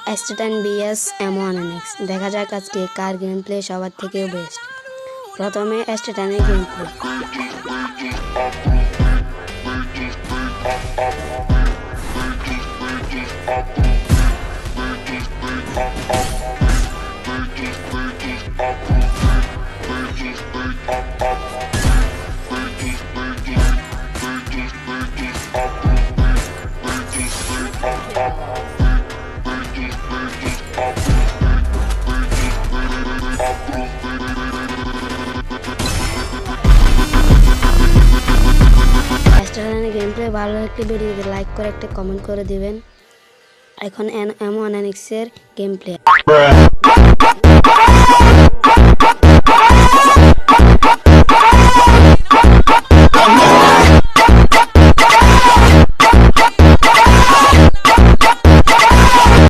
অ্যাস্টেটান BS M1NX দেখা যাক আজকে কার গেম প্লে সবার থেকেও বেস্ট। প্রথমে অ্যাস্টেটানের গেম প্লে। অ্যাস্টেটানের গেম প্লে ভালো লাগলে ভিডিওতে লাইক করে একটা কমেন্ট করে দিবেন। এখন M1NX এর গেম প্লে।